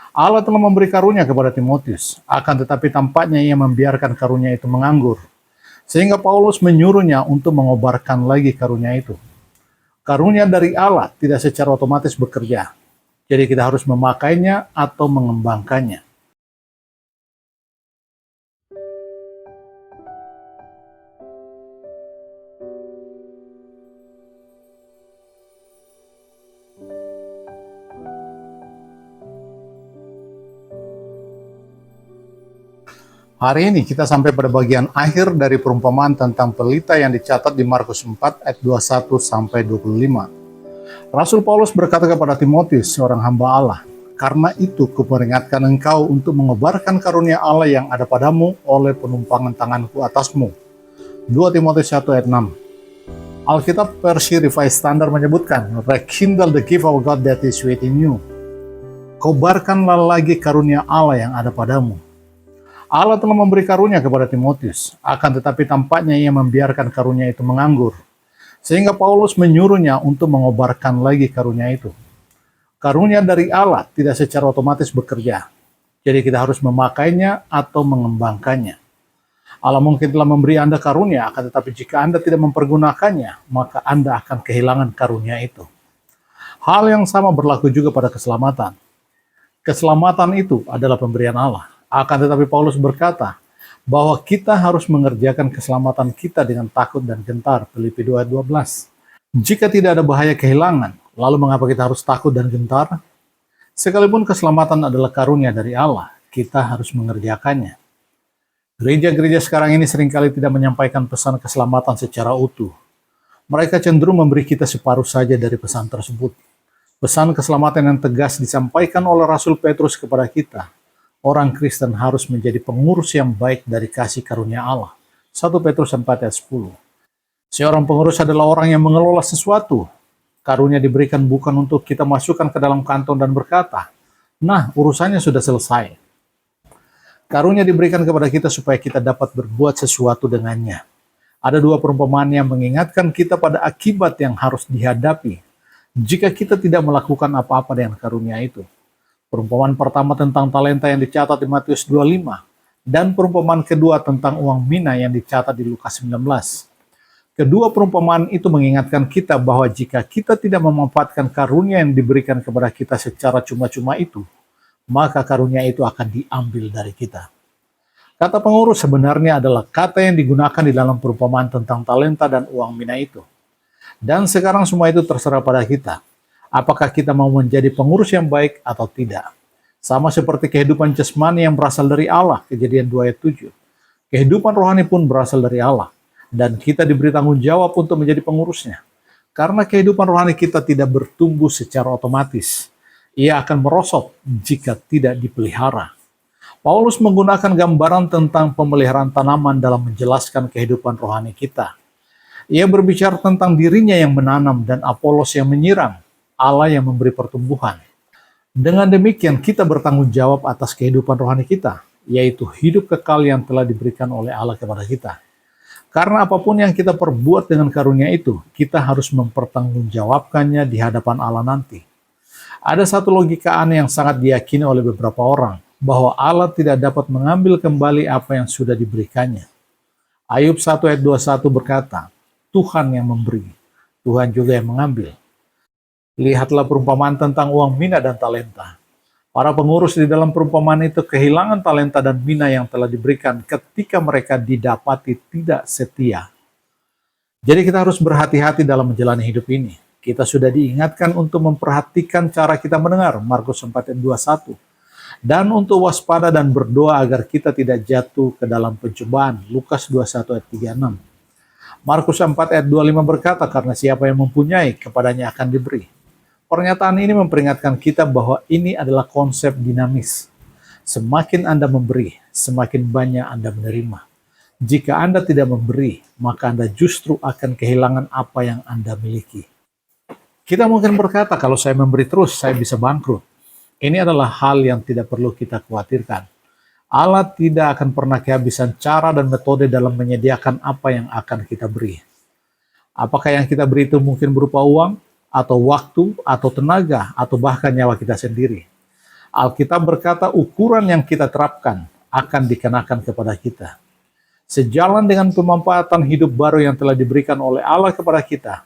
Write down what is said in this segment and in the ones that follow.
Allah telah memberi karunia kepada Timotius, akan tetapi tampaknya ia membiarkan karunia itu menganggur, sehingga Paulus menyuruhnya untuk mengobarkan lagi karunia itu. Karunia dari Allah tidak secara otomatis bekerja, jadi kita harus memakainya atau mengembangkannya. Hari ini kita sampai pada bagian akhir dari perumpamaan tentang pelita yang dicatat di Markus 4 ayat 21 sampai 25. Rasul Paulus berkata kepada Timotius, seorang hamba Allah, "Karena itu kuperingatkan engkau untuk mengobarkan karunia Allah yang ada padamu oleh penumpangan tanganku atasmu." 2 Timotius 1 ayat 6. Alkitab versi Revised Standard menyebutkan, "Rekindle the gift of God that is within you." Kobarkanlah lagi karunia Allah yang ada padamu. Allah telah memberi karunia kepada Timotius, akan tetapi tampaknya ia membiarkan karunia itu menganggur, sehingga Paulus menyuruhnya untuk mengobarkan lagi karunia itu. Karunia dari Allah tidak secara otomatis bekerja, jadi kita harus memakainya atau mengembangkannya. Allah mungkin telah memberi Anda karunia, akan tetapi jika Anda tidak mempergunakannya, maka Anda akan kehilangan karunia itu. Hal yang sama berlaku juga pada keselamatan. Keselamatan itu adalah pemberian Allah. Akan tetapi Paulus berkata bahwa kita harus mengerjakan keselamatan kita dengan takut dan gentar. Filipi 2 ayat 12. Jika tidak ada bahaya kehilangan, lalu mengapa kita harus takut dan gentar? Sekalipun keselamatan adalah karunia dari Allah, kita harus mengerjakannya. Gereja-gereja sekarang ini seringkali tidak menyampaikan pesan keselamatan secara utuh. Mereka cenderung memberi kita separuh saja dari pesan tersebut. Pesan keselamatan yang tegas disampaikan oleh Rasul Petrus kepada kita. Orang Kristen harus menjadi pengurus yang baik dari kasih karunia Allah. 1 Petrus 4 ayat 10. Seorang pengurus adalah orang yang mengelola sesuatu. Karunia diberikan bukan untuk kita masukkan ke dalam kantong dan berkata, "Nah, urusannya sudah selesai." Karunia diberikan kepada kita supaya kita dapat berbuat sesuatu dengannya. Ada dua perumpamaan yang mengingatkan kita pada akibat yang harus dihadapi jika kita tidak melakukan apa-apa dengan karunia itu. Perumpamaan pertama tentang talenta yang dicatat di Matius 25, dan perumpamaan kedua tentang uang mina yang dicatat di Lukas 19. Kedua perumpamaan itu mengingatkan kita bahwa jika kita tidak memanfaatkan karunia yang diberikan kepada kita secara cuma-cuma itu, maka karunia itu akan diambil dari kita. Kata pengurus sebenarnya adalah kata yang digunakan di dalam perumpamaan tentang talenta dan uang mina itu. Dan sekarang semua itu terserah pada kita. Apakah kita mau menjadi pengurus yang baik atau tidak? Sama seperti kehidupan jasmani yang berasal dari Allah, Kejadian 2 ayat 7. Kehidupan rohani pun berasal dari Allah, dan kita diberi tanggung jawab untuk menjadi pengurusnya. Karena kehidupan rohani kita tidak bertumbuh secara otomatis. Ia akan merosot jika tidak dipelihara. Paulus menggunakan gambaran tentang pemeliharaan tanaman dalam menjelaskan kehidupan rohani kita. Ia berbicara tentang dirinya yang menanam dan Apolos yang menyiram, Allah yang memberi pertumbuhan. Dengan demikian kita bertanggung jawab atas kehidupan rohani kita, yaitu hidup kekal yang telah diberikan oleh Allah kepada kita. Karena apapun yang kita perbuat dengan karunia itu, kita harus mempertanggungjawabkannya di hadapan Allah nanti. Ada satu logika aneh yang sangat diyakini oleh beberapa orang, bahwa Allah tidak dapat mengambil kembali apa yang sudah diberikannya. Ayub 1 ayat 21 berkata, "Tuhan yang memberi, Tuhan juga yang mengambil." Lihatlah perumpamaan tentang uang mina dan talenta. Para pengurus di dalam perumpamaan itu kehilangan talenta dan mina yang telah diberikan ketika mereka didapati tidak setia. Jadi kita harus berhati-hati dalam menjalani hidup ini. Kita sudah diingatkan untuk memperhatikan cara kita mendengar, Markus 4 ayat 21. Dan untuk waspada dan berdoa agar kita tidak jatuh ke dalam pencobaan, Lukas 21 ayat 36. Markus 4 ayat 25 berkata, "Karena siapa yang mempunyai, kepadanya akan diberi." Pernyataan ini memperingatkan kita bahwa ini adalah konsep dinamis. Semakin Anda memberi, semakin banyak Anda menerima. Jika Anda tidak memberi, maka Anda justru akan kehilangan apa yang Anda miliki. Kita mungkin berkata, kalau saya memberi terus, saya bisa bangkrut. Ini adalah hal yang tidak perlu kita khawatirkan. Allah tidak akan pernah kehabisan cara dan metode dalam menyediakan apa yang akan kita beri. Apakah yang kita beri itu mungkin berupa uang, atau waktu, atau tenaga, atau bahkan nyawa kita sendiri. Alkitab berkata ukuran yang kita terapkan akan dikenakan kepada kita. Sejalan dengan pemanfaatan hidup baru yang telah diberikan oleh Allah kepada kita,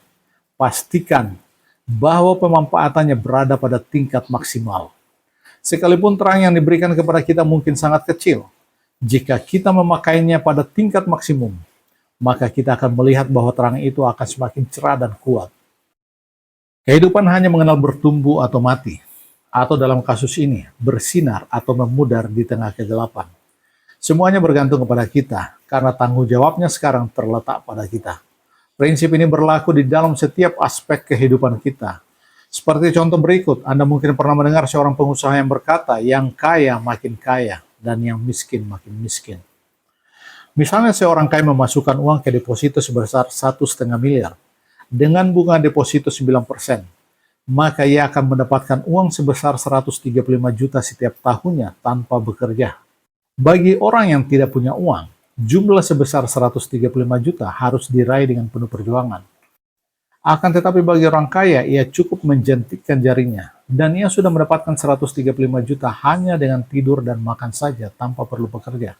pastikan bahwa pemanfaatannya berada pada tingkat maksimal. Sekalipun terang yang diberikan kepada kita mungkin sangat kecil, jika kita memakainya pada tingkat maksimum, maka kita akan melihat bahwa terang itu akan semakin cerah dan kuat. Kehidupan hanya mengenal bertumbuh atau mati, atau dalam kasus ini, bersinar atau memudar di tengah kegelapan. Semuanya bergantung kepada kita, karena tanggung jawabnya sekarang terletak pada kita. Prinsip ini berlaku di dalam setiap aspek kehidupan kita. Seperti contoh berikut, Anda mungkin pernah mendengar seorang pengusaha yang berkata, yang kaya makin kaya, dan yang miskin makin miskin. Misalnya seorang kaya memasukkan uang ke deposito sebesar 1,5 miliar, dengan bunga deposito 9%, maka ia akan mendapatkan uang sebesar 135 juta setiap tahunnya tanpa bekerja. Bagi orang yang tidak punya uang, jumlah sebesar 135 juta harus diraih dengan penuh perjuangan. Akan tetapi bagi orang kaya, ia cukup menjentikkan jarinya, dan ia sudah mendapatkan 135 juta hanya dengan tidur dan makan saja tanpa perlu bekerja.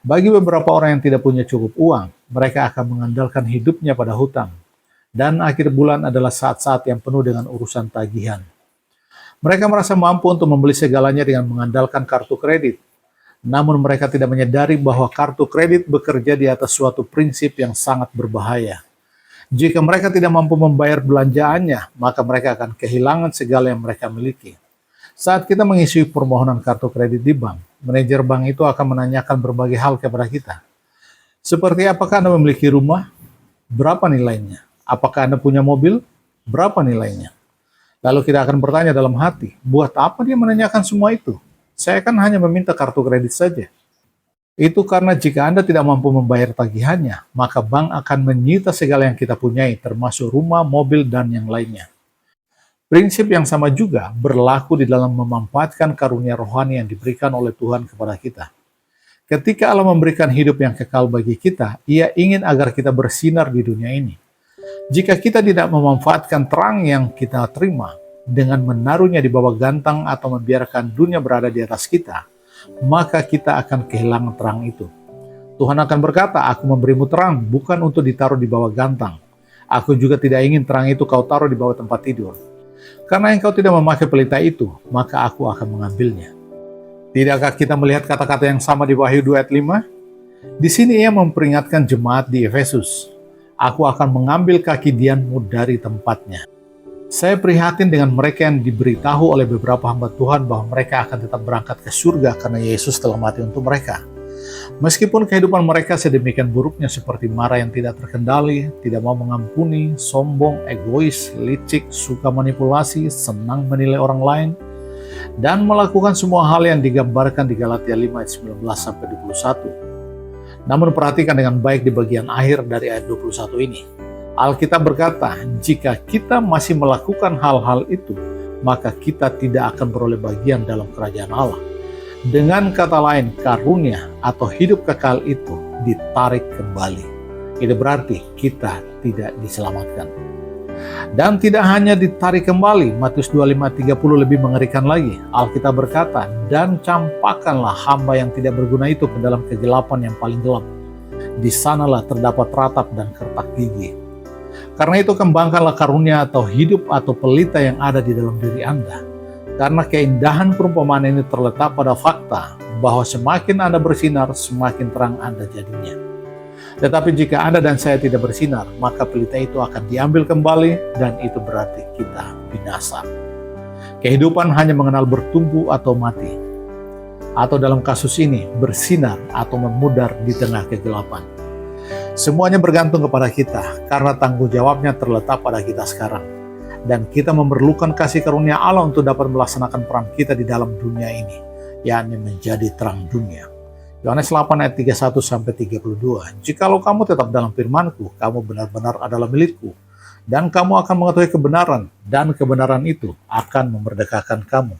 Bagi beberapa orang yang tidak punya cukup uang, mereka akan mengandalkan hidupnya pada hutang. Dan akhir bulan adalah saat-saat yang penuh dengan urusan tagihan. Mereka merasa mampu untuk membeli segalanya dengan mengandalkan kartu kredit. Namun mereka tidak menyadari bahwa kartu kredit bekerja di atas suatu prinsip yang sangat berbahaya. Jika mereka tidak mampu membayar belanjaannya, maka mereka akan kehilangan segala yang mereka miliki. Saat kita mengisi permohonan kartu kredit di bank, manajer bank itu akan menanyakan berbagai hal kepada kita. Seperti apakah Anda memiliki rumah? Berapa nilainya? Apakah Anda punya mobil? Berapa nilainya? Lalu kita akan bertanya dalam hati, buat apa dia menanyakan semua itu? Saya kan hanya meminta kartu kredit saja. Itu karena jika Anda tidak mampu membayar tagihannya, maka bank akan menyita segala yang kita punyai, termasuk rumah, mobil, dan yang lainnya. Prinsip yang sama juga berlaku di dalam memanfaatkan karunia rohani yang diberikan oleh Tuhan kepada kita. Ketika Allah memberikan hidup yang kekal bagi kita, Ia ingin agar kita bersinar di dunia ini. Jika kita tidak memanfaatkan terang yang kita terima dengan menaruhnya di bawah gantang atau membiarkan dunia berada di atas kita, maka kita akan kehilangan terang itu. Tuhan akan berkata, aku memberimu terang bukan untuk ditaruh di bawah gantang. Aku juga tidak ingin terang itu kau taruh di bawah tempat tidur. Karena engkau tidak memakai pelita itu, maka aku akan mengambilnya. Tidakkah kita melihat kata-kata yang sama di Wahyu 2 ayat 5? Di sini ia memperingatkan jemaat di Efesus. Aku akan mengambil kaki Dianmu dari tempatnya. Saya prihatin dengan mereka yang diberitahu oleh beberapa hamba Tuhan bahwa mereka akan tetap berangkat ke surga karena Yesus telah mati untuk mereka. Meskipun kehidupan mereka sedemikian buruknya seperti marah yang tidak terkendali, tidak mau mengampuni, sombong, egois, licik, suka manipulasi, senang menilai orang lain, dan melakukan semua hal yang digambarkan di Galatia 5 ayat 19-21. Namun perhatikan dengan baik di bagian akhir dari ayat 21 ini. Alkitab berkata, jika kita masih melakukan hal-hal itu, maka kita tidak akan beroleh bagian dalam kerajaan Allah. Dengan kata lain, karunia atau hidup kekal itu ditarik kembali. Itu berarti kita tidak diselamatkan. Dan tidak hanya ditarik kembali, Matius 25:30 lebih mengerikan lagi. Alkitab berkata, dan campakkanlah hamba yang tidak berguna itu ke dalam kegelapan yang paling gelap. Di sanalah terdapat ratap dan kertak gigi. Karena itu kembangkanlah karunia atau hidup atau pelita yang ada di dalam diri Anda. Karena keindahan perumpamaan ini terletak pada fakta bahwa semakin Anda bersinar, semakin terang Anda jadinya. Tetapi jika Anda dan saya tidak bersinar, maka pelita itu akan diambil kembali dan itu berarti kita binasa. Kehidupan hanya mengenal bertumbuh atau mati. Atau dalam kasus ini, bersinar atau memudar di tengah kegelapan. Semuanya bergantung kepada kita, karena tanggung jawabnya terletak pada kita sekarang. Dan kita memerlukan kasih karunia Allah untuk dapat melaksanakan peran kita di dalam dunia ini, yakni menjadi terang dunia. Yohanes 8 ayat 31-32. Jikalau kamu tetap dalam firman-Ku, kamu benar-benar adalah milik-Ku, dan kamu akan mengetahui kebenaran, dan kebenaran itu akan memerdekakan kamu.